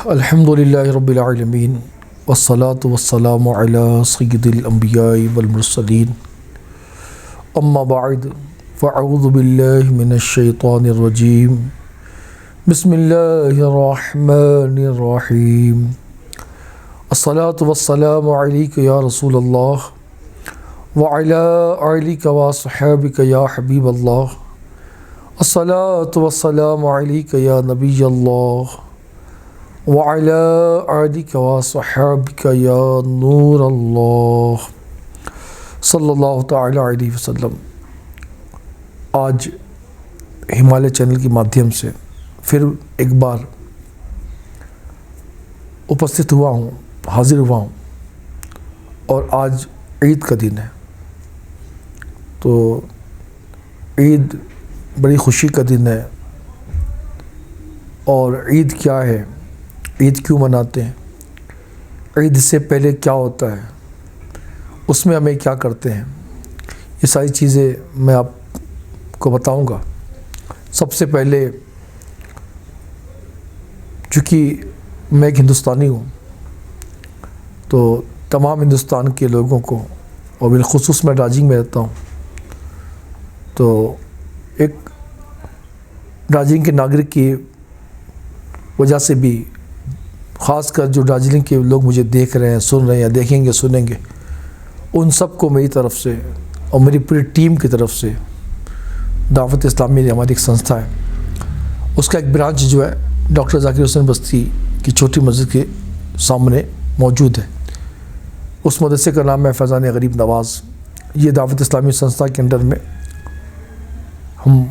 الحمدللہ رب العالمین والصلاة والسلام علی سید الانبیاء والمرسلین اما بعد فاعوذ باللہ من الشیطان الرجیم بسم اللہ الرحمن الرحیم الصلاة والسلام علیک یا رسول اللہ وعلی آلک وصحابک یا حبیب اللہ الصلاة والسلام علیک یا نبی اللہ وعلی آلک وصحابک یا نور اللہ صلی اللہ تعالی علیہ وسلم۔ آج ہمالیہ چینل کے مادھیم سے پھر ایک بار اپستھت ہوا ہوں، حاضر ہوا ہوں، اور آج عید کا دن ہے۔ تو عید بڑی خوشی کا دن ہے، اور عید کیا ہے، عید کیوں مناتے ہیں، عید سے پہلے کیا ہوتا ہے، اس میں ہمیں کیا کرتے ہیں، یہ ساری چیزیں میں آپ کو بتاؤں گا۔ سب سے پہلے چونکہ میں ایک ہندوستانی ہوں، تو تمام ہندوستان کے لوگوں کو، اور بالخصوص میں ڈارجلنگ میں رہتا ہوں، تو ایک ڈارجلنگ کے ناگرک کی وجہ سے بھی، خاص کر جو ڈارجلنگ کے لوگ مجھے دیکھ رہے ہیں، سن رہے ہیں، دیکھیں گے، سنیں گے، ان سب کو میری طرف سے اور میری پوری ٹیم کی طرف سے، دعوت اسلامی ہماری ایک سنستھا ہے، اس کا ایک برانچ جو ہے ڈاکٹر ذاکر حسین بستی کی چھوٹی مسجد کے سامنے موجود ہے۔ اس مدرسے کا نام ہے فیضان غریب نواز۔ یہ دعوت اسلامی سنستھا کے انڈر میں ہم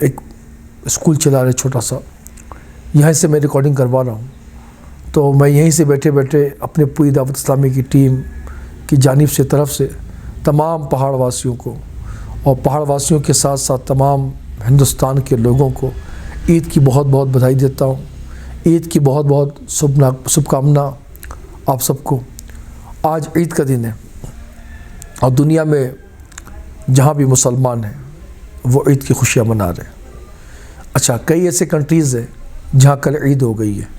ایک اسکول چلا رہے چھوٹا سا، یہیں سے میں ریکارڈنگ کروا رہا ہوں۔ تو میں یہیں سے بیٹھے بیٹھے اپنے پوری دعوت اسلامی کی ٹیم کی جانب سے، طرف سے تمام پہاڑ واسیوں کو، اور پہاڑ واسیوں کے ساتھ ساتھ تمام ہندوستان کے لوگوں کو عید کی بہت بہت بدھائی دیتا ہوں، عید کی بہت بہت شبھ کامنا آپ سب کو۔ آج عید کا دن ہے، اور دنیا میں جہاں بھی مسلمان ہیں وہ عید کی خوشیاں منا رہے ہیں۔ اچھا، کئی ایسے کنٹریز ہیں جہاں کل عید ہو گئی ہے،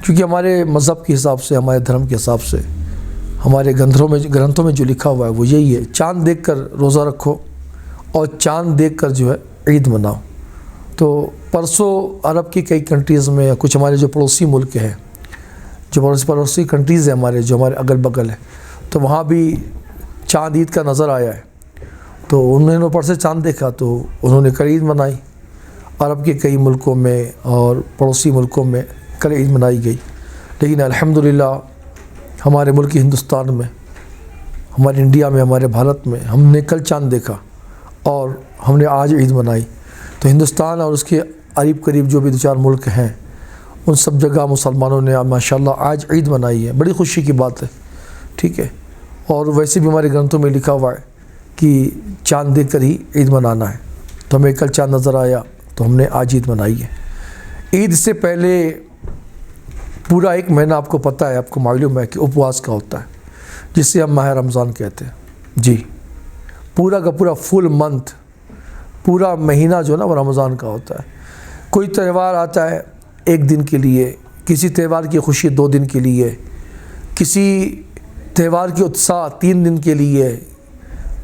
کیونکہ ہمارے مذہب کے حساب سے، ہمارے دھرم کے حساب سے، ہمارے گرنتھوں میں جو لکھا ہوا ہے وہ یہی ہے، چاند دیکھ کر روزہ رکھو اور چاند دیکھ کر جو ہے عید مناؤ۔ تو پرسوں عرب کی کئی کنٹریز میں، کچھ ہمارے جو پڑوسی ملک ہیں، جو پڑوسی کنٹریز ہیں ہمارے، جو ہمارے اگل بغل ہیں، تو وہاں بھی چاند عید کا نظر آیا ہے۔ تو انہوں نے اوپر سے چاند دیکھا تو انہوں نے کل عید منائی۔ عرب کے کئی ملکوں میں اور پڑوسی ملکوں میں کل عید منائی گئی، لیکن الحمدللہ ہمارے ملک ہندوستان میں، ہمارے انڈیا میں، ہمارے بھارت میں ہم نے کل چاند دیکھا اور ہم نے آج عید منائی۔ تو ہندوستان اور اس کے قریب جو بھی دو چار ملک ہیں، ان سب جگہ مسلمانوں نے ماشاءاللہ آج عید منائی ہے، بڑی خوشی کی بات ہے، ٹھیک ہے۔ اور ویسے بھی ہمارے گرنتھوں میں لکھا ہوا ہے کہ چاند دیکھ کر ہی عید منانا ہے۔ تو ہمیں کل چاند نظر آیا تو ہم نے آج عید منائی ہے۔ عید سے پہلے پورا ایک مہینہ آپ کو پتہ ہے، آپ کو معلوم ہے کہ اپواس کا ہوتا ہے، جس سے ہم ماہ رمضان کہتے ہیں۔ جی، پورا کا پورا فل منتھ، پورا مہینہ جو ہے نا وہ رمضان کا ہوتا ہے۔ کوئی تہوار آتا ہے ایک دن کے لیے، کسی تہوار کی خوشی 2 دن کے لیے، کسی تہوار کی اتساہ 3 دن کے لیے،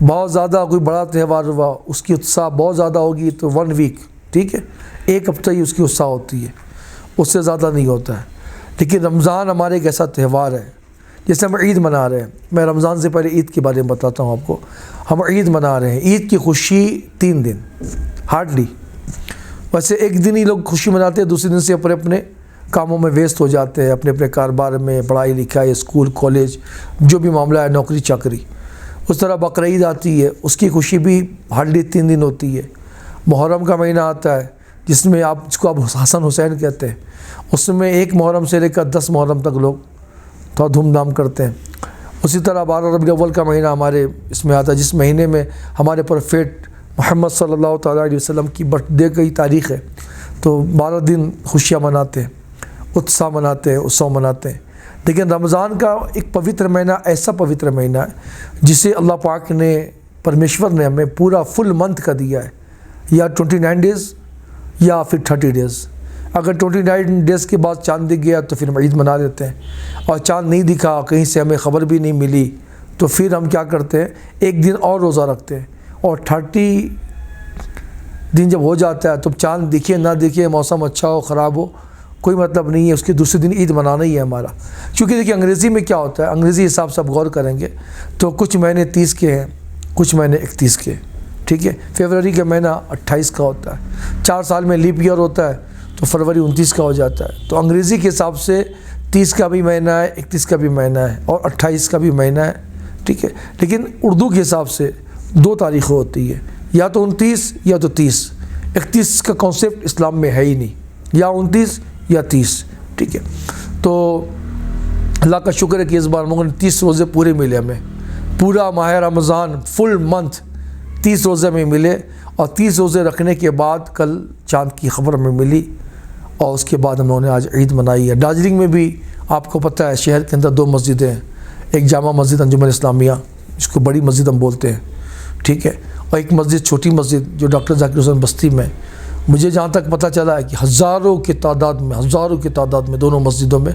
بہت زیادہ کوئی بڑا تہوار ہوا، اس کی اتساہ بہت زیادہ ہوگی تو 1 ویک، ٹھیک ہے، 1 ہفتہ ہی اس کی اتساہ ہوتی ہے، اس سے زیادہ نہیں ہوتا ہے۔ لیکن رمضان ہمارے ایک ایسا تہوار ہے، جیسے ہم عید منا رہے ہیں۔ میں رمضان سے پہلے عید کے بارے میں بتاتا ہوں آپ کو۔ ہم عید منا رہے ہیں، عید کی خوشی 3 دن ہارڈلی، ویسے ایک دن ہی لوگ خوشی مناتے ہیں، دوسرے دن سے اپنے کاموں میں ویست ہو جاتے ہیں، اپنے کاروبار میں، پڑھائی لکھائی، اسکول کالج، جو بھی معاملہ ہے، نوکری چاکری۔ اس طرح بقرعید آتی ہے، اس کی خوشی بھی ہارڈلی 3 دن ہوتی ہے۔ محرم کا مہینہ آتا ہے، جس میں جس کو آپ حسن حسین کہتے ہیں، اس میں 1 محرم سے لے کر 10 محرم تک لوگ تھوڑا دھوم دھام کرتے ہیں۔ اسی طرح 12 ربیع الاول کا مہینہ ہمارے اس میں آتا ہے، جس مہینے میں ہمارے پروفیٹ محمد صلی اللہ تعالیٰ علیہ وسلم کی برتھ ڈے کی تاریخ ہے۔ تو 12 دن خوشیاں مناتے ہیں، اتساہ مناتے ہیں، اتسو مناتے ہیں۔ لیکن رمضان کا ایک پوتر مہینہ، ایسا پوتر مہینہ ہے جسے اللہ پاک نے، پرمیشور نے ہمیں پورا فل منتھ کا دیا ہے، یا 29 ڈیز یا پھر 30 ڈیز، اگر 29 ڈیز کے بعد چاند دکھ گیا تو پھر ہم عید منا لیتے ہیں، اور چاند نہیں دکھا، کہیں سے ہمیں خبر بھی نہیں ملی، تو پھر ہم کیا کرتے ہیں، ایک دن اور روزہ رکھتے ہیں، اور 30 دن جب ہو جاتا ہے تو چاند دکھے نہ دکھے، موسم اچھا ہو خراب ہو، کوئی مطلب نہیں ہے، اس کے دوسرے دن عید منانا ہی ہے ہمارا۔ کیونکہ دیکھیے انگریزی میں کیا ہوتا ہے، انگریزی حساب سے آپ غور کریں گے تو کچھ مہینے 30 کے ہیں، کچھ مہینے 31 کے، ٹھیک ہے۔ فروری کا مہینہ 28 کا ہوتا ہے، 4 سال میں لیپ ایئر ہوتا ہے تو فروری 29 کا ہو جاتا ہے، تو انگریزی کے حساب سے 30 کا بھی مہینہ ہے، 31 کا بھی مہینہ ہے، اور 28 کا بھی مہینہ ہے، ٹھیک ہے۔ لیکن اردو کے حساب سے 2 تاریخیں ہوتی ہے، یا تو 29 یا تو 30۔ 31 کا کانسیپٹ اسلام میں ہے ہی نہیں، یا 29 یا 30، ٹھیک ہے۔ تو اللہ کا شکر ہے کہ اس بار ہم 30 روزے پورے ملے، ہمیں پورا ماہ رمضان فل منتھ 30 روزے میں ملے، اور 30 روزے رکھنے کے بعد کل چاند کی خبر ہمیں ملی، اور اس کے بعد ہم نے آج عید منائی ہے۔ دارجلنگ میں بھی آپ کو پتہ ہے شہر کے اندر 2 مسجدیں ہیں، ایک جامع مسجد انجمن اسلامیہ، جس کو بڑی مسجد ہم بولتے ہیں، ٹھیک ہے، اور ایک مسجد چھوٹی مسجد جو ڈاکٹر ذاکر حسین بستی میں۔ مجھے جہاں تک پتہ چلا ہے کہ ہزاروں کی تعداد میں دونوں مسجدوں میں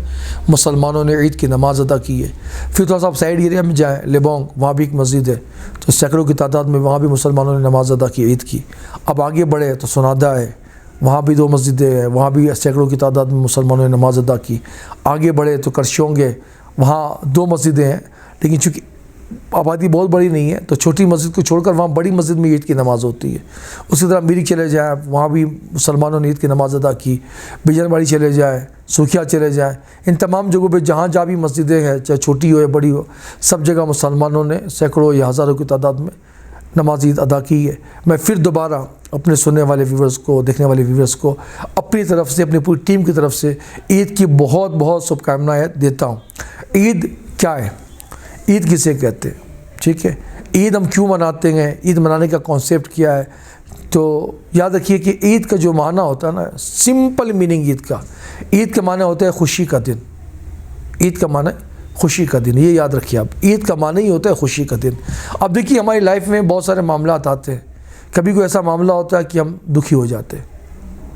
مسلمانوں نے عید کی نماز ادا کی ہے۔ پھر تھوڑا سا آپ سائڈ ایریا میں جائیں، لیبونگ، وہاں بھی ایک مسجد ہے، تو سینکڑوں کی تعداد میں وہاں بھی مسلمانوں نے نماز ادا کی عید کی۔ اب آگے بڑھے تو سنادا ہے، وہاں بھی 2 مسجدیں ہیں، وہاں بھی سینکڑوں کی تعداد میں مسلمانوں نے نماز ادا کی۔ آگے بڑھے تو کرشونگ ہے، وہاں 2 مسجدیں ہیں، لیکن چونکہ آبادی بہت بڑی نہیں ہے تو چھوٹی مسجد کو چھوڑ کر وہاں بڑی مسجد میں عید کی نماز ہوتی ہے۔ اسی طرح میری چلے جائیں، وہاں بھی مسلمانوں نے عید کی نماز ادا کی۔ بجن باڑی چلے جائیں، سوکھیا چلے جائیں، ان تمام جگہوں پہ جہاں بھی مسجدیں ہیں، چاہے چھوٹی ہو یا بڑی ہو، سب جگہ مسلمانوں نے سینکڑوں یا ہزاروں کی تعداد میں نماز عید ادا کی ہے۔ میں پھر دوبارہ اپنے سننے والے ویورز کو، دیکھنے والے ویورز کو اپنی طرف سے، اپنی پوری ٹیم کی طرف سے عید کی بہت بہت شبھ دیتا ہوں۔ عید کیا ہے؟ عید کسے کہتے ہیں؟ ٹھیک ہے، عید ہم کیوں مناتے ہیں، عید منانے کا کانسیپٹ کیا ہے؟ تو یاد رکھیے کہ عید کا جو معنی ہوتا ہے نا، سمپل میننگ عید کا معنی ہوتا ہے خوشی کا دن۔ عید کا معنی خوشی کا دن، یہ یاد رکھیے آپ، عید کا معنی ہی ہوتا ہے خوشی کا دن۔ اب دیکھیے ہماری لائف میں بہت سارے معاملات آتے ہیں، کبھی کوئی ایسا معاملہ ہوتا ہے کہ ہم دکھی ہو جاتے ہیں،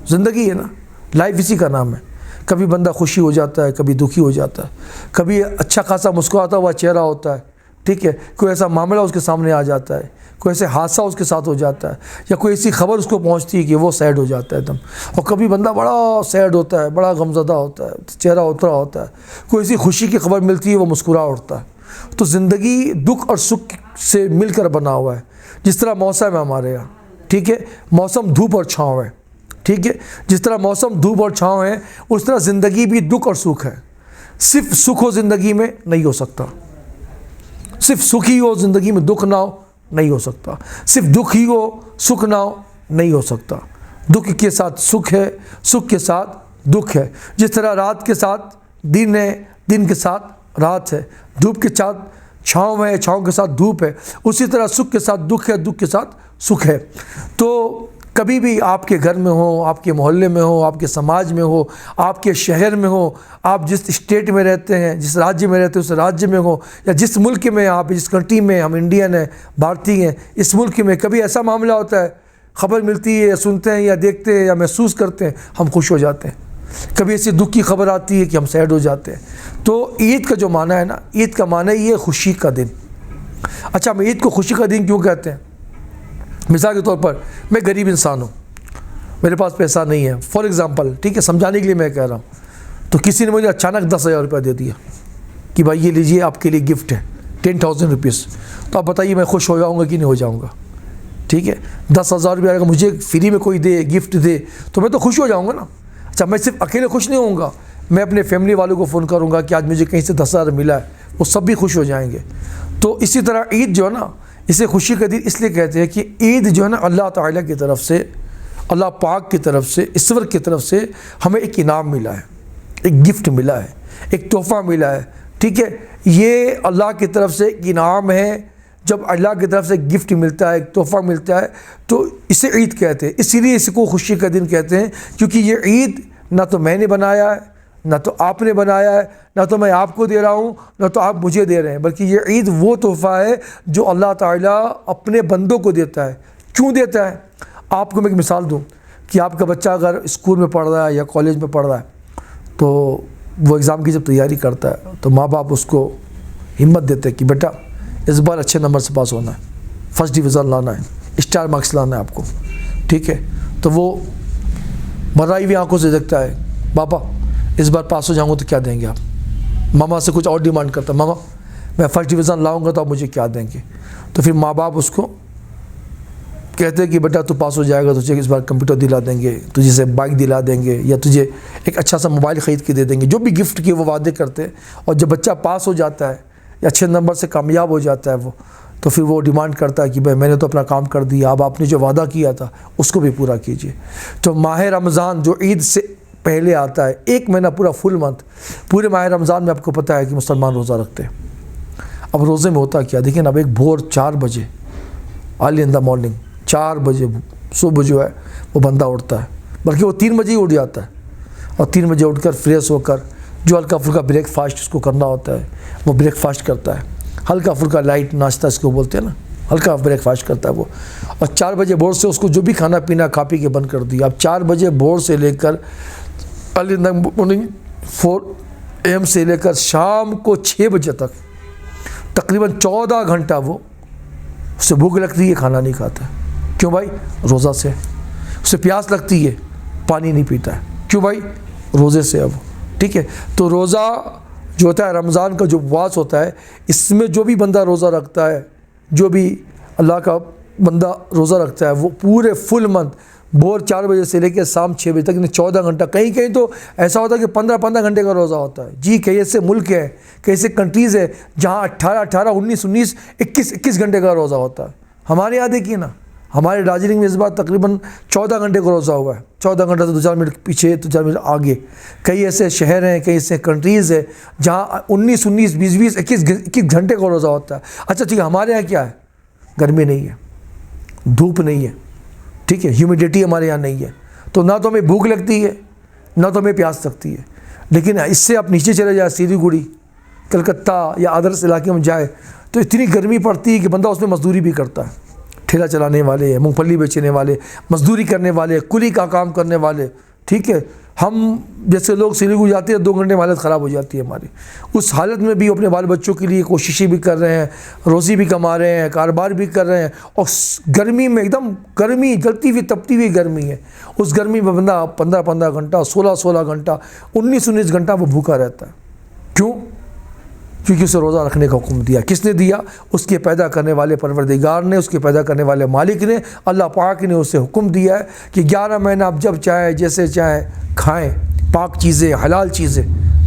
زندگی ہے نا، لائف اسی کا نام ہے۔ کبھی بندہ خوشی ہو جاتا ہے، کبھی دکھی ہو جاتا ہے، کبھی اچھا خاصا مسکراتا ہوا چہرہ ہوتا ہے، ٹھیک ہے، کوئی ایسا معاملہ اس کے سامنے آ جاتا ہے، کوئی ایسے حادثہ اس کے ساتھ ہو جاتا ہے، یا کوئی ایسی خبر اس کو پہنچتی ہے کہ وہ سیڈ ہو جاتا ہے ایک دم، اور کبھی بندہ بڑا سیڈ ہوتا ہے، بڑا غمزدہ ہوتا ہے، چہرہ اترا ہوتا ہے، کوئی ایسی خوشی کی خبر ملتی ہے وہ مسکرا اٹھتا ہے۔ تو زندگی دکھ اور سکھ سے مل کر بنا ہوا ہے، جس طرح موسم ہے ہمارے یہاں، ٹھیک ہے، موسم دھوپ اور چھاؤں ہے، ٹھیک ہے، جس طرح موسم دھوپ اور چھاؤں ہے اس طرح زندگی بھی دکھ اور سکھ ہے۔ صرف سکھ ہو زندگی میں نہیں ہو سکتا، صرف سکھ ہی ہو زندگی میں دکھ نہ ہو نہیں ہو سکتا، صرف دکھ ہی ہو سکھ نہ ہو نہیں ہو سکتا۔ دکھ کے ساتھ سکھ ہے، سکھ کے ساتھ دکھ ہے، جس طرح رات کے ساتھ دن ہے، دن کے ساتھ رات ہے، دھوپ کے ساتھ چھاؤں ہے، چھاؤں کے ساتھ دھوپ ہے، اسی طرح سکھ کے ساتھ دکھ ہے، دکھ کے ساتھ سکھ ہے۔ تو کبھی بھی آپ کے گھر میں ہو، آپ کے محلے میں ہو، آپ کے سماج میں ہو، آپ کے شہر میں ہو، آپ جس اسٹیٹ میں رہتے ہیں، جس راجیہ میں رہتے ہیں اس راجیہ میں ہو، یا جس ملک میں آپ، جس کنٹری میں، ہم انڈین ہیں، بھارتی ہیں، اس ملک میں کبھی ایسا معاملہ ہوتا ہے، خبر ملتی ہے یا سنتے ہیں یا دیکھتے ہیں یا محسوس کرتے ہیں، ہم خوش ہو جاتے ہیں۔ کبھی ایسی دکھ کی خبر آتی ہے کہ ہم سیڈ ہو جاتے ہیں۔ تو عید کا جو معنی ہے نا، عید کا معنی یہ خوشی کا دن۔ اچھا، ہم عید کو خوشی کا دن کیوں کہتے ہیں؟ مثال کے طور پر میں غریب انسان ہوں، میرے پاس پیسہ نہیں ہے، فار ایگزامپل، ٹھیک ہے، سمجھانے کے لیے میں کہہ رہا ہوں، تو کسی نے مجھے اچانک 10,000 روپیہ دے دیا کہ بھائی یہ لیجئے آپ کے لیے گفٹ ہے 10,000 روپیز، تو آپ بتائیے میں خوش ہو جاؤں گا کہ نہیں ہو جاؤں گا؟ ٹھیک ہے، 10,000 روپیہ اگر مجھے فری میں کوئی دے، گفٹ دے، تو میں تو خوش ہو جاؤں گا نا۔ اچھا، میں صرف اکیلے خوش نہیں ہوں گا، میں اپنے فیملی والوں کو فون کروں گا کہ آج مجھے کہیں سے 10,000 ملا ہے، وہ سب بھی خوش ہو جائیں گے۔ تو اسی طرح عید جو ہے نا، اسے خوشی کا دن اس لیے کہتے ہیں کہ عید جو ہے نا اللہ تعالیٰ کی طرف سے، اللہ پاک کی طرف سے، ایشور کی طرف سے ہمیں ایک انعام ملا ہے، ایک گفٹ ملا ہے، ایک تحفہ ملا ہے، ٹھیک ہے۔ یہ اللہ کی طرف سے ایک انعام ہے، جب اللہ کی طرف سے گفٹ ملتا ہے، ایک تحفہ ملتا ہے، تو اسے عید کہتے ہیں۔ اسی لیے اس کو خوشی کا دن کہتے ہیں، کیونکہ یہ عید نہ تو میں نے بنایا ہے، نہ تو آپ نے بنایا ہے، نہ تو میں آپ کو دے رہا ہوں، نہ تو آپ مجھے دے رہے ہیں، بلکہ یہ عید وہ تحفہ ہے جو اللہ تعالیٰ اپنے بندوں کو دیتا ہے۔ کیوں دیتا ہے؟ آپ کو میں ایک مثال دوں کہ آپ کا بچہ اگر اسکول میں پڑھ رہا ہے یا کالج میں پڑھ رہا ہے تو وہ ایگزام کی جب تیاری کرتا ہے تو ماں باپ اس کو ہمت دیتے ہیں کہ بیٹا اس بار اچھے نمبر سے پاس ہونا ہے، فرسٹ ڈویژن لانا ہے، اسٹار مارکس لانا ہے آپ کو، ٹھیک ہے؟ تو وہ مرائی ہوئی آنکھوں سے دیکھتا ہے، پاپا اس بار پاس ہو جاؤں گا تو کیا دیں گے آپ؟ ماما سے کچھ اور ڈیمانڈ کرتا ہے، ماما میں فرسٹ ڈویژن لاؤں گا تو آپ مجھے کیا دیں گے؟ تو پھر ماں باپ اس کو کہتے ہیں کہ بیٹا تو پاس ہو جائے گا تو تجھے اس بار کمپیوٹر دلا دیں گے، تجھے سے بائک دلا دیں گے، یا تجھے ایک اچھا سا موبائل خرید کے دے دیں گے، جو بھی گفٹ کی وہ وعدے کرتے ہیں۔ اور جب بچہ پاس ہو جاتا ہے یا اچھے نمبر سے کامیاب ہو جاتا ہے وہ، تو پھر وہ ڈیمانڈ کرتا ہے کہ بھائی میں نے تو اپنا کام کر دیا، اب آپ نے جو وعدہ کیا تھا اس کو بھی پورا کیجیے۔ تو ماہ رمضان جو عید سے پہلے آتا ہے، ایک مہینہ پورا فل منتھ، پورے ماہ رمضان میں آپ کو پتہ ہے کہ مسلمان روزہ رکھتے ہیں۔ اب روزے میں ہوتا کیا دیکھیں، اب ایک بھور 4 بجے ارلی ان دا مارننگ 4 بجے صبح جو ہے وہ بندہ اٹھتا ہے، بلکہ وہ 3 بجے ہی اٹھ جاتا ہے، اور 3 بجے اٹھ کر فریش ہو کر جو ہلکا پھلکا بریک فاسٹ اس کو کرنا ہوتا ہے وہ بریک فاسٹ کرتا ہے، ہلکا پھلکا لائٹ ناشتہ اس کو بولتے ہیں نا، ہلکا بریک فاسٹ کرتا ہے وہ، اور 4 بجے بھور سے اس کو جو بھی کھانا پینا کھا پی کے بند کر دیا۔ اب 4 بجے بھور سے لے کر early in the morning 4 AM سے لے کر شام کو 6 بجے تک تقریباً 14 گھنٹہ وہ اسے بھوک لگتی ہے، کھانا نہیں کھاتا ہے۔ کیوں بھائی؟ روزہ سے۔ اسے پیاس لگتی ہے، پانی نہیں پیتا ہے، کیوں بھائی؟ روزے سے۔ اب ٹھیک ہے، تو روزہ جو ہوتا ہے رمضان کا جو اپواس ہوتا ہے، اس میں جو بھی بندہ روزہ رکھتا ہے، جو بھی اللہ کا بندہ روزہ رکھتا ہے، وہ پورے فل منتھ بھور 4 بجے سے لے کے شام 6 بجے تک، یعنی 14 گھنٹہ، کہیں کہیں تو ایسا ہوتا ہے کہ 15 گھنٹے کا روزہ ہوتا ہے جی۔ کئی ایسے ملک ہیں، کئی ایسے کنٹریز ہیں جہاں 18 19 21 گھنٹے کا روزہ ہوتا ہے۔ ہمارے یہاں دیکھیے نا، ہمارے دارجلنگ میں اس بار تقریباً 14 گھنٹے کا روزہ ہوا ہے، 14 گھنٹہ سے 2-4 منٹ پیچھے 2-4 منٹ آگے۔ کئی ایسے شہر ہیں، کئی ایسے کنٹریز ہیں جہاں 19 20 21 گھنٹے کا روزہ ہوتا ہے۔ اچھا ٹھیک ہے، ہمارے یہاں کیا ہے؟ گرمی نہیں ہے، دھوپ نہیں ہے، ٹھیک ہے، ہیومیڈیٹی ہمارے یہاں نہیں ہے، تو نہ تو ہمیں بھوک لگتی ہے نہ تو ہمیں پیاس لگتی ہے۔ لیکن اس سے آپ نیچے چلے جائیں، سلیگوڑی، کلکتہ یا ادرس علاقے میں جائے تو اتنی گرمی پڑتی ہے کہ بندہ اس میں مزدوری بھی کرتا ہے، ٹھیلا چلانے والے، مونگ پھلی بیچنے والے، مزدوری کرنے والے، کلی کا کام کرنے والے، ٹھیک ہے۔ ہم جیسے لوگ سلیگوڑی جاتے ہیں 2 گھنٹے میں حالت خراب ہو جاتی ہے ہماری، اس حالت میں بھی اپنے بال بچوں کے لیے کوششیں بھی کر رہے ہیں، روزی بھی کما رہے ہیں، کاروبار بھی کر رہے ہیں، اور گرمی میں ایک دم گرمی، جلتی ہوئی تپتی ہوئی گرمی ہے، اس گرمی میں بندہ 15 گھنٹہ 16 گھنٹہ 19 گھنٹہ وہ بھوکا رہتا ہے۔ کیوں؟ کیونکہ اسے روزہ رکھنے کا حکم دیا۔ کس نے دیا؟ اس کے پیدا کرنے والے پروردگار نے، اس کے پیدا کرنے والے مالک نے، اللہ پاک نے اسے حکم دیا ہے کہ 11 مہینہ آپ جب چاہیں جیسے چاہیں کھائیں، پاک چیزیں، حلال چیزیں،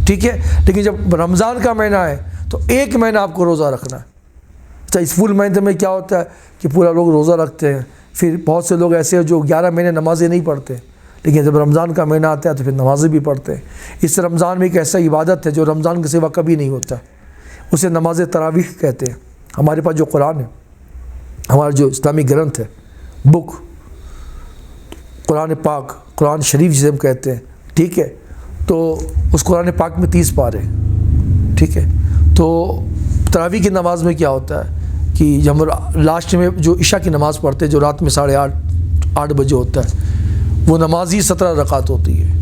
ٹھیک ہے۔ لیکن جب رمضان کا مہینہ ہے تو 1 مہینہ آپ کو روزہ رکھنا ہے۔ اچھا، اس فل منتھ میں کیا ہوتا ہے کہ پورا لوگ روزہ رکھتے ہیں، پھر بہت سے لوگ ایسے ہیں جو 11 مہینے نمازیں نہیں پڑھتے، لیکن جب رمضان کا مہینہ آتا ہے تو پھر نمازیں بھی پڑھتے ہیں۔ اس رمضان میں ایک ایسا عبادت ہے جو رمضان کے سوا کبھی نہیں ہوتا، اسے نماز تراویح کہتے ہیں۔ ہمارے پاس جو قرآن ہے، ہمارا جو اسلامی گرنتھ ہے، بک، قرآن پاک، قرآن شریف جسے ہم کہتے ہیں، ٹھیک ہے، تو اس قرآن پاک میں 30 پارے، ٹھیک ہے۔ تو تراویح کی نماز میں کیا ہوتا ہے کہ جب ہم لاسٹ میں جو عشاء کی نماز پڑھتے ہیں، جو رات میں 8:30 بجے ہوتا ہے، وہ نماز ہی 17 رکعت ہوتی ہے،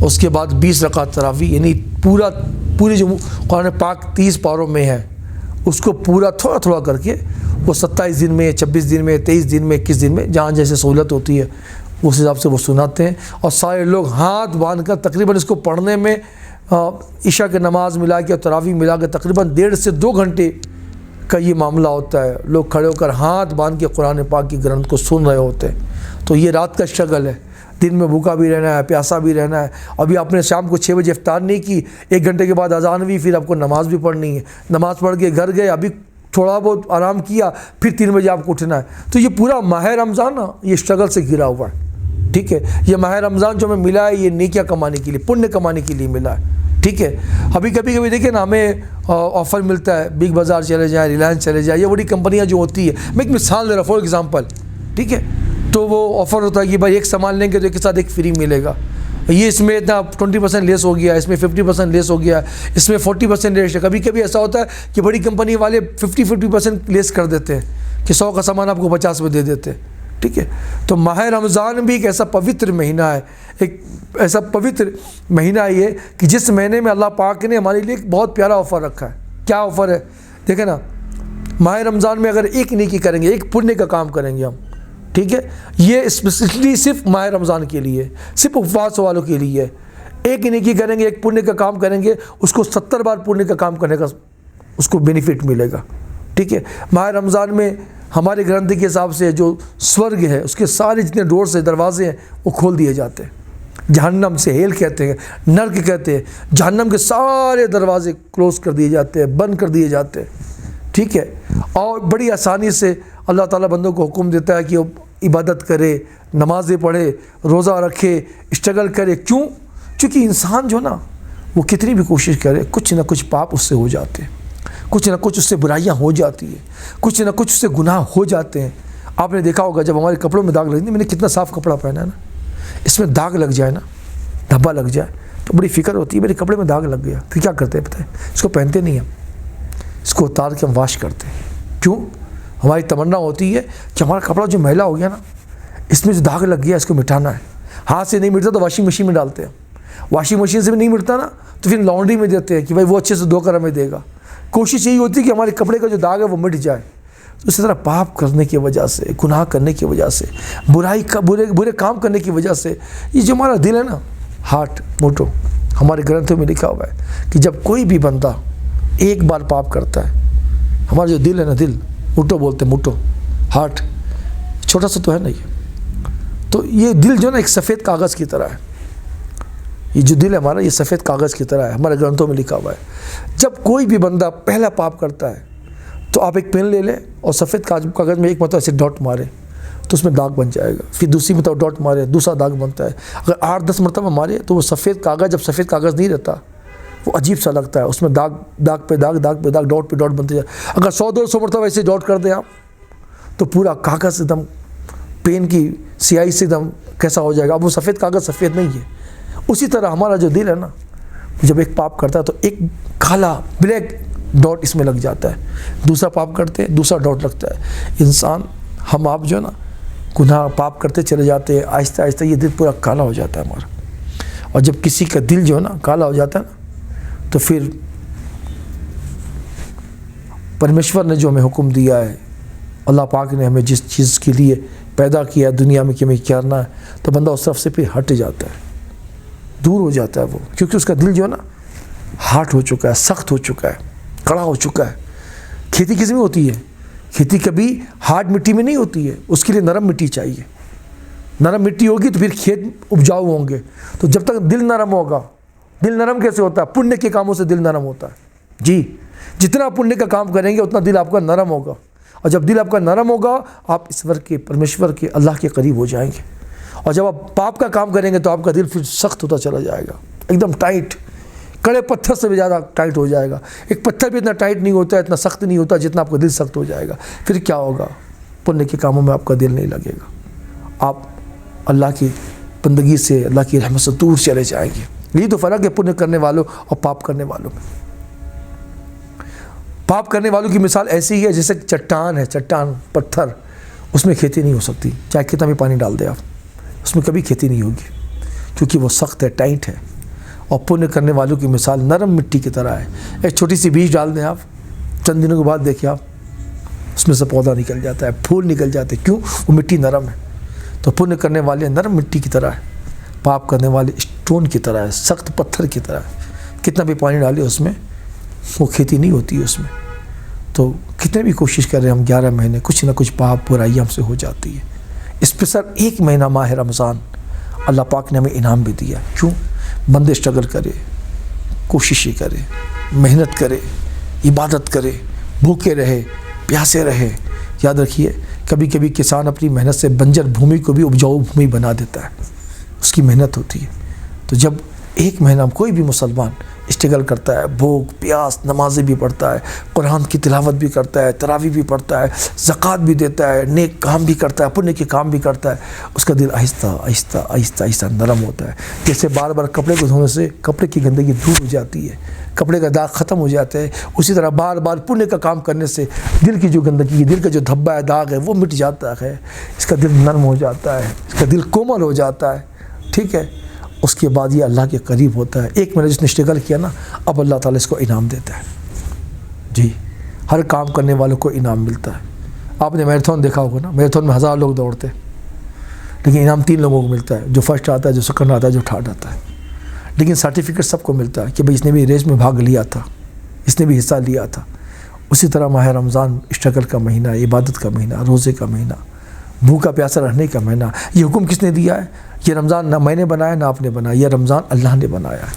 اس کے بعد 20 رکعت تراویح، یعنی پوری جو قرآن پاک 30 پاروں میں ہے اس کو پورا تھوڑا تھوڑا کر کے وہ 27 دن میں، 26 دن میں، 23 دن میں، 21 دن میں، جہاں جیسے سہولت ہوتی ہے اس حساب سے وہ سناتے ہیں، اور سارے لوگ ہاتھ باندھ کر تقریباً اس کو پڑھنے میں عشاء کی نماز ملا کے اور تراویح ملا کے تقریباً 1.5 سے 2 گھنٹے کا یہ معاملہ ہوتا ہے۔ لوگ کھڑے ہو کر ہاتھ باندھ کے قرآن پاک کی گرنتھ کو سن رہے ہوتے ہیں۔ تو یہ رات کا اسٹرگل ہے، دن میں بھوکا بھی رہنا ہے، پیاسا بھی رہنا ہے۔ ابھی آپ نے شام کو 6 بجے افطار نہیں کی، 1 گھنٹے کے بعد اذان ہوئی، پھر آپ کو نماز بھی پڑھنی ہے، نماز پڑھ کے گھر گئے، ابھی تھوڑا بہت آرام کیا، پھر 3 بجے آپ کو اٹھنا ہے۔ تو یہ پورا ماہ رمضان نا یہ اسٹرگل سے گھرا ہوا ہے، ٹھیک ہے۔ یہ ماہ رمضان جو ہمیں ملا ہے یہ نیکیاں کمانے کے لیے، پنیہ کمانے کے لیے ملا ہے، ٹھیک ہے۔ ابھی کبھی دیکھیں نا ہمیں آفر ملتا ہے، بگ بازار چلے جائیں، ریلائنس چلے جائیں، یہ بڑی کمپنیاں جو ہوتی ہے، میں ایک مثال دے رہا ہوں فار ایگزامپل، ٹھیک ہے، تو وہ آفر ہوتا ہے کہ بھائی ایک سامان لیں گے تو ایک کے ساتھ ایک فری ملے گا، یہ اس میں اتنا 20% لیس ہو گیا، اس میں 50% لیس ہو گیا، اس میں 40% لیس ہے۔ کبھی ایسا ہوتا ہے کہ بڑی کمپنی والے 50% لیس کر دیتے ہیں کہ 100 کا سامان آپ کو 50 میں دے دیتے ہیں، ٹھیک ہے. تو ماہ رمضان بھی ایک ایسا پوتر مہینہ ہے, ایک ایسا پوتر مہینہ ہے یہ کہ جس مہینے میں اللہ پاک نے ہمارے لیے ایک بہت پیارا آفر رکھا ہے. کیا آفر ہے؟ دیکھیں نا, ماہ رمضان میں اگر ایک نیکی کریں گے, ایک پنیہ کا کام کریں گے ہم, ٹھیک ہے, یہ اسپیسیفکلی صرف ماہ رمضان کے لیے, صرف اپواس والوں کے لیے. ایک نیکی کریں گے, ایک پنیہ کا کام کریں گے, اس کو 70 بار پنیہ کا کام کرنے کا اس کو بینیفٹ ملے گا. ٹھیک ہے. ماہ رمضان میں ہمارے گرنتھ کے حساب سے جو سورگ ہے اس کے سارے جتنے ڈورز ہیں, دروازے ہیں, وہ کھول دیے جاتے ہیں. جہنم سے ہیل کہتے ہیں, نرک کہتے ہیں, جہنم کے سارے دروازے کلوز کر دیے جاتے ہیں, بند کر دیے جاتے ہیں. ٹھیک ہے. اور بڑی آسانی سے اللہ تعالیٰ بندوں کو حکم دیتا ہے کہ وہ عبادت کرے, نمازیں پڑھے, روزہ رکھے, اسٹرگل کرے. کیوں؟ چونکہ انسان جو نا وہ کتنی بھی کوشش کرے, کچھ نہ کچھ پاپ اس سے ہو جاتے ہیں, کچھ نہ کچھ اس سے برائیاں ہو جاتی ہیں, کچھ نہ کچھ اس سے گناہ ہو جاتے ہیں. آپ نے دیکھا ہوگا جب ہمارے کپڑوں میں داغ لگتی ہے, میں نے کتنا صاف کپڑا پہنا ہے نا, اس میں داغ لگ جائے نا, دھبا لگ جائے تو بڑی فکر ہوتی ہے, میرے کپڑے میں داغ لگ گیا. پھر کیا کرتے ہیں پتہ ہے؟ اس کو پہنتے نہیں ہم, اس کو اتار کے ہم واش کرتے ہیں. کیوں؟ ہماری تمنا ہوتی ہے کہ ہمارا کپڑا جو میلا ہو گیا نا, اس میں جو داغ لگ گیا اس کو مٹانا ہے. ہاتھ سے نہیں مٹتا تو واشنگ مشین میں ڈالتے ہیں. واشنگ مشین سے بھی نہیں مٹتا نا تو پھر لانڈری میں دیتے ہیں کہ بھائی وہ اچھے سے دھو کر ہمیں دے گا. کوشش یہی ہوتی ہے کہ ہمارے کپڑے کا جو داغ ہے وہ مٹ جائے. تو اسی طرح پاپ کرنے کی وجہ سے, گناہ کرنے کی وجہ سے, برے کام کرنے کی وجہ سے, یہ جو ہمارا دل ہے نا, ہارٹ موٹو, ہمارے گرنتھوں میں لکھا ہوا ہے کہ جب کوئی بھی بندہ ایک بار پاپ کرتا ہے, ہمارا جو دل ہے نا, دل موٹو بولتے ہیں, موٹو ہارٹ, چھوٹا سا تو ہے نا یہ, تو یہ دل جو ہے نا ایک سفید کاغذ کی طرح ہے. یہ جو دل ہے ہمارا, یہ سفید کاغذ کی طرح ہے, ہمارے گرنتھوں میں لکھا ہوا ہے. جب کوئی بھی بندہ پہلا پاپ کرتا ہے تو آپ ایک پین لے لیں اور سفید کاغذ میں ایک مرتبہ ایسے ڈاٹ ماریں تو اس میں داغ بن جائے گا. پھر دوسری مرتبہ ڈاٹ مارے, دوسرا داغ بنتا ہے. اگر 8-10 مرتبہ مارے تو وہ سفید کاغذ, جب سفید کاغذ نہیں رہتا وہ عجیب سا لگتا ہے, اس میں داغ پہ داغ, ڈاٹ پہ ڈاٹ بنتے جائے. اگر 100-200 مرتبہ ایسے ڈاٹ کر دیں آپ تو پورا کاغذ ایک دم پین کی سیاہی سے ایک دم کیسا ہو جائے گا. اب وہ سفید کاغذ سفید نہیں ہے. اسی طرح ہمارا جو دل ہے نا, جب ایک پاپ کرتا ہے تو ایک کالا بلیک ڈاٹ اس میں لگ جاتا ہے. دوسرا پاپ کرتے ہیں, دوسرا ڈاٹ لگتا ہے. انسان ہم آپ جو ہے نا گناہ پاپ کرتے چلے جاتے ہیں, آہستہ آہستہ یہ دل پورا کالا ہو جاتا ہے ہمارا. اور جب کسی کا دل جو ہے نا کالا ہو جاتا ہے نا, تو پھر پرمیشور نے جو ہمیں حکم دیا ہے, اللہ پاک نے ہمیں جس چیز کے لیے پیدا کیا دنیا میں کہ ہمیں کرنا ہے, تو بندہ اس طرف سے پھر ہٹ جاتا ہے, دور ہو جاتا ہے وہ, کیونکہ اس کا دل جو ہے نا ہارڈ ہو چکا ہے, سخت ہو چکا ہے, کڑا ہو چکا ہے. کھیتی کس میں ہوتی ہے؟ کھیتی کبھی ہارڈ مٹی میں نہیں ہوتی ہے, اس کے لیے نرم مٹی چاہیے. نرم مٹی ہوگی تو پھر کھیت اپجاؤ ہوں گے. تو جب تک دل نرم ہوگا, دل نرم کیسے ہوتا ہے؟ پنیہ کے کاموں سے دل نرم ہوتا ہے. جی, جتنا پنیہ کا کام کریں گے اتنا دل آپ کا نرم ہوگا, اور جب دل آپ کا نرم ہوگا آپ ایشور کے, پرمیشور کے, اللہ کے قریب ہو جائیں گے. اور جب آپ پاپ کا کام کریں گے تو آپ کا دل پھر سخت ہوتا چلا جائے گا, ایک دم ٹائٹ, کڑے پتھر سے بھی زیادہ ٹائٹ ہو جائے گا. ایک پتھر بھی اتنا ٹائٹ نہیں ہوتا, اتنا سخت نہیں ہوتا جتنا آپ کا دل سخت ہو جائے گا. پھر کیا ہوگا؟ پنیہ کے کاموں میں آپ کا دل نہیں لگے گا, آپ اللہ کی بندگی سے, اللہ کی رحمت سے دور چلے جائیں گے. یہی تو فرق ہے پنیہ کرنے والوں اور پاپ کرنے والوں میں. پاپ کرنے والوں کی مثال ایسی ہی ہے جیسے چٹان ہے, چٹان پتھر, اس میں کھیتی نہیں ہو سکتی, چاہے کتنا بھی پانی ڈال دے آپ, اس میں کبھی کھیتی نہیں ہوگی کیونکہ وہ سخت ہے, ٹائٹ ہے. اور پنیہ کرنے والوں کی مثال نرم مٹی کی طرح ہے. ایک چھوٹی سی بیج ڈال دیں آپ, چند دنوں کے بعد دیکھیں آپ اس میں سے پودا نکل جاتا ہے, پھول نکل جاتے ہیں. کیوں؟ وہ مٹی نرم ہے. تو پنیہ کرنے والے نرم مٹی کی طرح ہے, پاپ کرنے والے اسٹون کی طرح ہے, سخت پتھر کی طرح ہے. کتنا بھی پانی ڈالے اس میں وہ کھیتی نہیں ہوتی ہے اس میں. تو کتنے بھی کوشش کر رہے ہیں ہم 11 مہینے, کچھ نہ کچھ پاپ برائی ہم سے ہو جاتی ہے. اسپیشل ایک مہینہ ماہ رمضان اللہ پاک نے ہمیں انعام بھی دیا. کیوں؟ بندے اسٹرگل کرے, کوششیں کرے, محنت کرے, عبادت کرے, بھوکے رہے, پیاسے رہے. یاد رکھیے کبھی کبھی کسان اپنی محنت سے بنجر بھومی کو بھی اپجاؤ بھومی بنا دیتا ہے, اس کی محنت ہوتی ہے. تو جب ایک مہینہ کوئی بھی مسلمان اسٹرگل کرتا ہے, بھوک پیاس, نمازیں بھی پڑھتا ہے, قرآن کی تلاوت بھی کرتا ہے, تراویح بھی پڑھتا ہے, زکوٰۃ بھی دیتا ہے, نیک کام بھی کرتا ہے, پنیہ کے کام بھی کرتا ہے, اس کا دل آہستہ آہستہ آہستہ آہستہ نرم ہوتا ہے. جیسے بار بار کپڑے کو دھونے سے کپڑے کی گندگی دور ہو جاتی ہے, کپڑے کا داغ ختم ہو جاتا ہے، اسی طرح بار بار پنیہ کا کام کرنے سے دل کی جو گندگی، دل کا جو دھبا ہے، داغ ہے، وہ مٹ جاتا ہے، اس کا دل نرم ہو جاتا ہے، اس کا دل کومل ہو جاتا ہے، ٹھیک ہے. اس کے بعد یہ اللہ کے قریب ہوتا ہے. ایک مہینہ جس نے اسٹرگل کیا نا، اب اللہ تعالیٰ اس کو انعام دیتا ہے. جی، ہر کام کرنے والوں کو انعام ملتا ہے. آپ نے میراتھن دیکھا ہوگا نا، میراتھن میں 1000 لوگ دوڑتے ہیں، لیکن انعام 3 لوگوں کو ملتا ہے، جو فرسٹ آتا ہے، جو سیکنڈ آتا ہے، جو تھرڈ آتا ہے. لیکن سرٹیفکیٹ سب کو ملتا ہے کہ بھئی اس نے بھی ریس میں بھاگ لیا تھا، اس نے بھی حصہ لیا تھا. اسی طرح ماہ رمضان اسٹرگل کا مہینہ، عبادت کا مہینہ، روزے کا مہینہ، بھوکا پیاسا رہنے کا مہینہ. یہ حکم کس نے دیا ہے؟ یہ رمضان نہ میں نے بنایا نہ آپ نے بنایا، یہ رمضان اللہ نے بنایا ہے،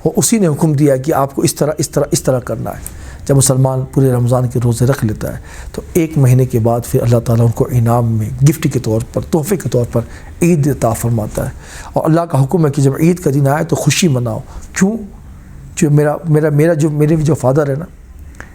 اور اسی نے حکم دیا کہ آپ کو اس طرح کرنا ہے. جب مسلمان پورے رمضان کے روزے رکھ لیتا ہے تو 1 مہینے کے بعد پھر اللہ تعالیٰ ان کو انعام میں گفٹ کے طور پر، تحفے کے طور پر عید عطا فرماتا ہے. اور اللہ کا حکم ہے کہ جب عید کا دن آئے تو خوشی مناؤ. کیوں؟ جو میرے جو فادر ہے نا،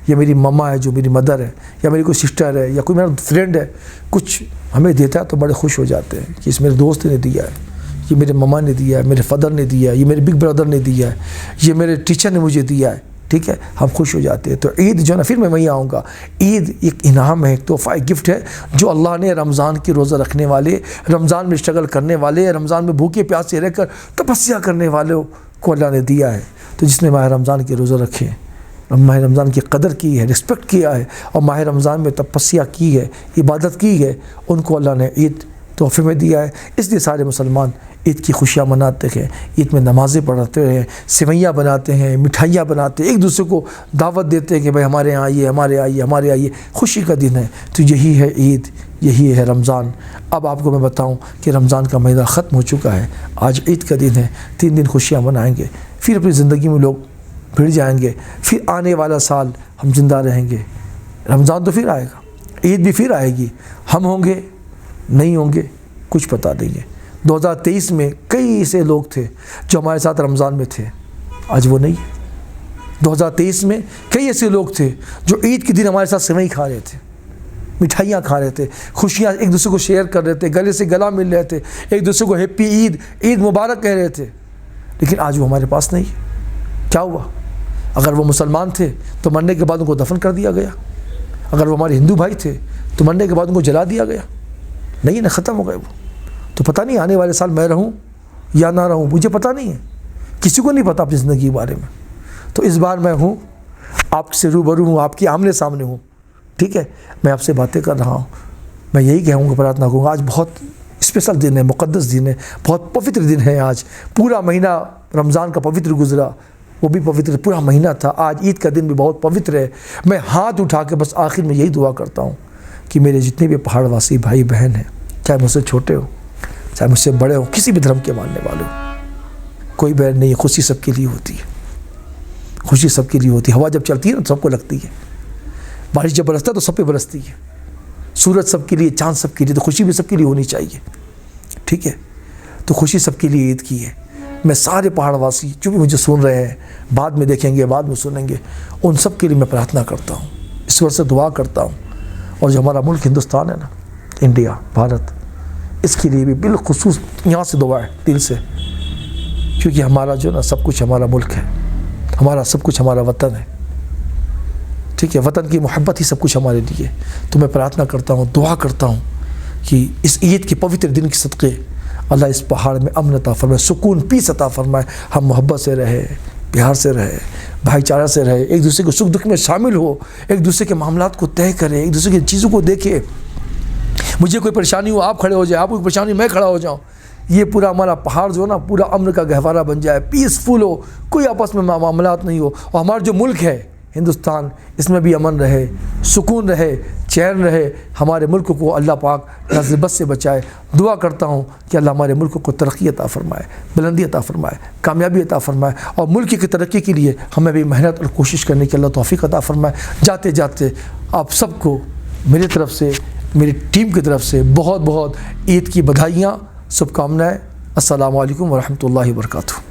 یا میری مما ہے، جو میری مدر ہے، یا میری کوئی سسٹر ہے، یا کوئی میرا فرینڈ ہے، کچھ ہمیں دیتا ہے تو بڑے خوش ہو جاتے ہیں کہ اس میرے دوست نے دیا ہے، یہ میرے مما نے دیا ہے، میرے فادر نے دیا ہے، یہ میرے بگ برادر نے دیا ہے، یہ میرے ٹیچر نے مجھے دیا ہے. ٹھیک ہے، ہم خوش ہو جاتے ہیں. تو عید جو ہے نا، پھر میں وہیں آؤں گا، عید ایک انعام ہے، ایک تحفہ، ایک گفٹ ہے جو اللہ نے رمضان کی روزہ رکھنے والے، رمضان میں اسٹرگل کرنے والے، رمضان میں بھوکے پیاسے رہ کر تپسیا کرنے والوں کو اللہ نے دیا ہے. تو جس نے ماہ رمضان کے روزہ رکھے، ماہ رمضان کی قدر کی ہے، رسپیکٹ کیا ہے، اور ماہ رمضان میں تپسیا کی ہے، عبادت کی ہے، ان کو اللہ نے عید تحفے میں دیا ہے. اس لیے سارے مسلمان عید کی خوشیاں مناتے ہیں، عید میں نمازیں پڑھتے ہیں، سوئیاں بناتے ہیں، مٹھائیاں بناتے ہیں، ایک دوسرے کو دعوت دیتے ہیں کہ بھائی ہمارے یہاں آئیے، ہمارے آئیے، ہمارے آئیے. خوشی کا دن ہے. تو یہی ہے عید، یہی ہے رمضان. اب آپ کو میں بتاؤں کہ رمضان کا مہینہ ختم ہو چکا ہے، آج عید کا دن ہے. 3 دن خوشیاں منائیں گے، پھر اپنی زندگی میں لوگ بھڑ جائیں گے. پھر آنے والا سال ہم زندہ رہیں گے. رمضان تو پھر آئے گا، عید بھی پھر آئے گی. ہم ہوں گے نہیں ہوں گے کچھ پتہ نہیں ہے. 2023 میں کئی ایسے لوگ تھے جو ہمارے ساتھ رمضان میں تھے، آج وہ نہیں ہے. 2023 میں کئی ایسے لوگ تھے جو عید کے دن ہمارے ساتھ سوئی کھا رہے تھے، مٹھائیاں کھا رہے تھے، خوشیاں ایک دوسرے کو شیئر کر رہے تھے، گلے سے گلا مل رہے تھے، ایک دوسرے کو ہیپی عید، عید مبارک کہہ رہے تھے. لیکن آج وہ ہمارے پاس نہیں ہے. کیا ہوا؟ اگر وہ مسلمان تھے تو مرنے کے بعد ان کو دفن کر دیا گیا. اگر وہ ہمارے ہندو بھائی تھے تو مرنے کے بعد ان کو جلا دیا گیا. نہیں نا، ختم ہو گئے وہ. تو پتہ نہیں آنے والے سال میں رہوں یا نہ رہوں، مجھے پتہ نہیں ہے، کسی کو نہیں پتہ اپنی زندگی کے بارے میں. تو اس بار میں ہوں، آپ سے روبرو ہوں، آپ کے آمنے سامنے ہوں. ٹھیک ہے، میں آپ سے باتیں کر رہا ہوں. میں یہی کہوں گا، پرارتھنا کروں گا، آج بہت اسپیشل دن ہے، مقدس دن ہے، بہت پوتر دن ہے. آج پورا مہینہ رمضان کا پوتر گزرا، وہ بھی پوتر پورا مہینہ تھا. آج عید کا دن بھی بہت پوتر ہے. میں ہاتھ اٹھا کے بس آخر میں یہی دعا کرتا ہوں کہ میرے جتنے بھی پہاڑ واسی بھائی بہن ہیں، چاہے مجھ سے چھوٹے ہو چاہے مجھ سے بڑے ہو، کسی بھی دھرم کے ماننے والے ہو، کوئی بیر نہیں ہے. خوشی سب کے لیے ہوتی ہے، خوشی سب کے لیے ہوتی ہے. ہوا جب چلتی ہے نا تو سب کو لگتی ہے، بارش جب برستا ہے تو سب پہ برستی ہے، سورج سب کے لیے، چاند سب کے لیے، تو خوشی بھی سب کے لیے ہونی چاہیے. ٹھیک ہے، تو خوشی سب کے لیے عید کی ہے. میں سارے پہاڑ واسی جو بھی مجھے سن رہے ہیں، بعد میں دیکھیں گے، بعد میں سنیں گے، ان سب کے لیے میں پرارتھنا کرتا ہوں، ایشور سے دعا کرتا ہوں. اور جو ہمارا ملک ہندوستان ہے نا، انڈیا، بھارت، اس کے لیے بھی بالخصوص یہاں سے دعا ہے دل سے، کیونکہ ہمارا جو نا سب کچھ ہمارا ملک ہے، ہمارا سب کچھ ہمارا وطن ہے. ٹھیک ہے، وطن کی محبت ہی سب کچھ ہمارے لیے. تو میں پرارتھنا کرتا ہوں، دعا کرتا ہوں کہ اس عید کے پوتر دن کے صدقے اللہ اس پہاڑ میں امن عطا فرمائے، سکون، پیس عطا فرمائے. ہم محبت سے رہے، پیار سے رہے، بھائی چارہ سے رہے، ایک دوسرے کو سکھ دکھ میں شامل ہو، ایک دوسرے کے معاملات کو طے کرے، ایک دوسرے کی چیزوں کو دیکھے. مجھے کوئی پریشانی ہو آپ کھڑے ہو جائیں، آپ کو کوئی پریشانی میں کھڑا ہو جاؤں. یہ پورا ہمارا پہاڑ جو ہے نا، پورا امن کا گہوارہ بن جائے، پیسفل ہو، کوئی آپس میں معاملات نہیں ہو. اور ہمارا جو ملک ہے ہندوستان، اس میں بھی امن رہے، سکون رہے، چین رہے. ہمارے ملک کو اللہ پاک غضبت سے بچائے. دعا کرتا ہوں کہ اللہ ہمارے ملک کو ترقی عطا فرمائے، بلندی عطا فرمائے، کامیابی عطا فرمائے، اور ملک کی ترقی کے لیے ہمیں بھی محنت اور کوشش کرنے کی اللہ توفیق عطا فرمائے. جاتے جاتے آپ سب کو میری طرف سے، میری ٹیم کی طرف سے بہت بہت عید کی بدھائیاں، شبھ کامنائیں. السلام علیکم ورحمۃ اللہ وبرکاتہ.